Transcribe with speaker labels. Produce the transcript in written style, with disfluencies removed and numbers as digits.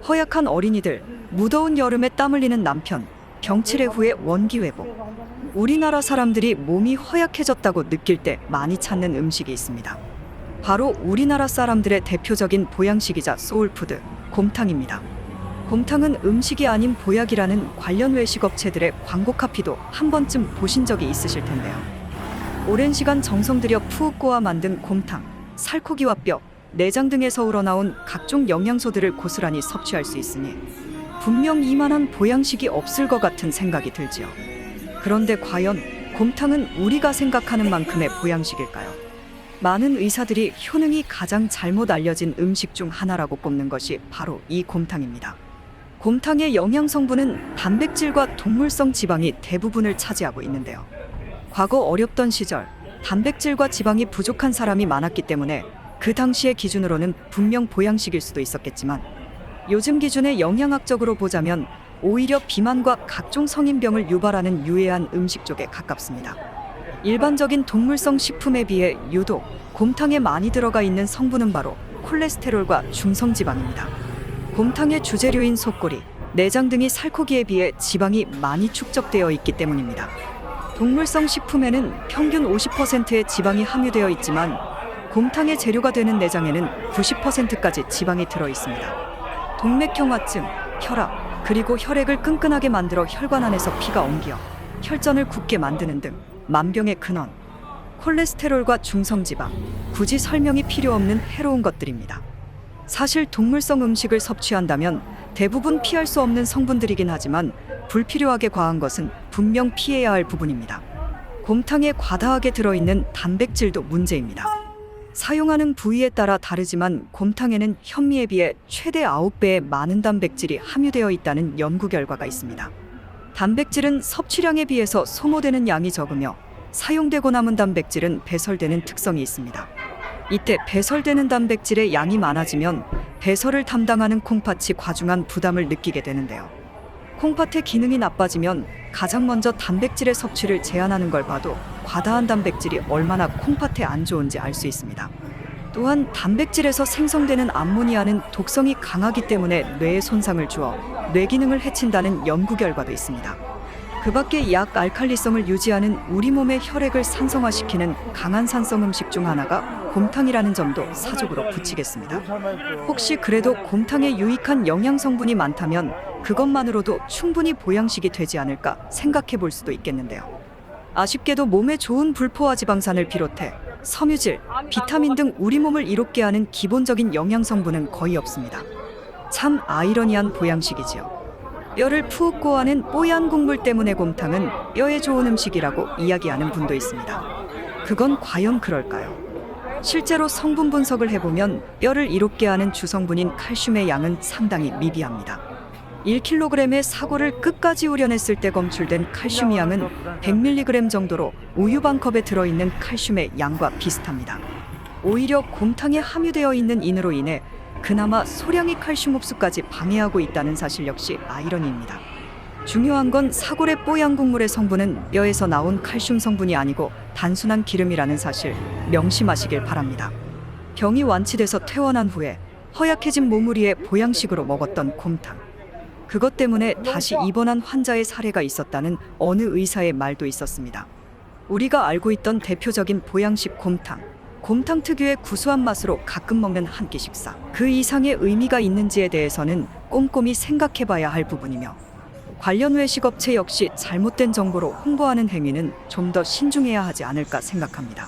Speaker 1: 허약한 어린이들, 무더운 여름에 땀 흘리는 남편, 병치레 후에 원기 회복. 우리나라 사람들이 몸이 허약해졌다고 느낄 때 많이 찾는 음식이 있습니다. 바로 우리나라 사람들의 대표적인 보양식이자 소울푸드, 곰탕입니다. 곰탕은 음식이 아닌 보약이라는 관련 외식업체들의 광고 카피도 한 번쯤 보신 적이 있으실 텐데요. 오랜 시간 정성 들여 푹 고아 만든 곰탕, 살코기와 뼈, 내장 등에서 우러나온 각종 영양소들을 고스란히 섭취할 수 있으니 분명 이만한 보양식이 없을 것 같은 생각이 들지요. 그런데 과연 곰탕은 우리가 생각하는 만큼의 보양식일까요? 많은 의사들이 효능이 가장 잘못 알려진 음식 중 하나라고 꼽는 것이 바로 이 곰탕입니다. 곰탕의 영양 성분은 단백질과 동물성 지방이 대부분을 차지하고 있는데요. 과거 어렵던 시절, 단백질과 지방이 부족한 사람이 많았기 때문에 그 당시의 기준으로는 분명 보양식일 수도 있었겠지만 요즘 기준에 영양학적으로 보자면 오히려 비만과 각종 성인병을 유발하는 유해한 음식 쪽에 가깝습니다. 일반적인 동물성 식품에 비해 유독 곰탕에 많이 들어가 있는 성분은 바로 콜레스테롤과 중성지방입니다. 곰탕의 주재료인 속꼬리, 내장 등이 살코기에 비해 지방이 많이 축적되어 있기 때문입니다. 동물성 식품에는 평균 50%의 지방이 함유되어 있지만 곰탕의 재료가 되는 내장에는 90%까지 지방이 들어 있습니다. 동맥경화증, 혈압, 그리고 혈액을 끈끈하게 만들어 혈관 안에서 피가 엉겨 혈전을 굳게 만드는 등 만병의 근원, 콜레스테롤과 중성지방, 굳이 설명이 필요 없는 해로운 것들입니다. 사실 동물성 음식을 섭취한다면 대부분 피할 수 없는 성분들이긴 하지만 불필요하게 과한 것은 분명 피해야 할 부분입니다. 곰탕에 과다하게 들어있는 단백질도 문제입니다. 사용하는 부위에 따라 다르지만 곰탕에는 현미에 비해 최대 9배의 많은 단백질이 함유되어 있다는 연구 결과가 있습니다. 단백질은 섭취량에 비해서 소모되는 양이 적으며 사용되고 남은 단백질은 배설되는 특성이 있습니다. 이때 배설되는 단백질의 양이 많아지면 배설을 담당하는 콩팥이 과중한 부담을 느끼게 되는데요. 콩팥의 기능이 나빠지면 가장 먼저 단백질의 섭취를 제한하는 걸 봐도 과다한 단백질이 얼마나 콩팥에 안 좋은지 알 수 있습니다. 또한 단백질에서 생성되는 암모니아는 독성이 강하기 때문에 뇌에 손상을 주어 뇌 기능을 해친다는 연구 결과도 있습니다. 그 밖에 약 알칼리성을 유지하는 우리 몸의 혈액을 산성화시키는 강한 산성 음식 중 하나가 곰탕이라는 점도 사족으로 붙이겠습니다. 혹시 그래도 곰탕에 유익한 영양 성분이 많다면 그것만으로도 충분히 보양식이 되지 않을까 생각해 볼 수도 있겠는데요. 아쉽게도 몸에 좋은 불포화 지방산을 비롯해 섬유질, 비타민 등 우리 몸을 이롭게 하는 기본적인 영양 성분은 거의 없습니다. 참 아이러니한 보양식이지요. 뼈를 푹 고아낸 뽀얀 국물 때문에 곰탕은 뼈에 좋은 음식이라고 이야기하는 분도 있습니다. 그건 과연 그럴까요? 실제로 성분 분석을 해보면 뼈를 이롭게 하는 주성분인 칼슘의 양은 상당히 미비합니다. 1kg의 사골을 끝까지 우려냈을 때 검출된 칼슘 양은 100mg 정도로 우유 반 컵에 들어있는 칼슘의 양과 비슷합니다. 오히려 곰탕에 함유되어 있는 인으로 인해 그나마 소량의 칼슘 흡수까지 방해하고 있다는 사실 역시 아이러니입니다. 중요한 건 사골의 뽀얀 국물의 성분은 뼈에서 나온 칼슘 성분이 아니고 단순한 기름이라는 사실 명심하시길 바랍니다. 병이 완치돼서 퇴원한 후에 허약해진 몸을 위해 보양식으로 먹었던 곰탕. 그것 때문에 다시 입원한 환자의 사례가 있었다는 어느 의사의 말도 있었습니다. 우리가 알고 있던 대표적인 보양식 곰탕 특유의 구수한 맛으로 가끔 먹는 한 끼 식사. 그 이상의 의미가 있는지에 대해서는 꼼꼼히 생각해봐야 할 부분이며 관련 외식업체 역시 잘못된 정보로 홍보하는 행위는 좀 더 신중해야 하지 않을까 생각합니다.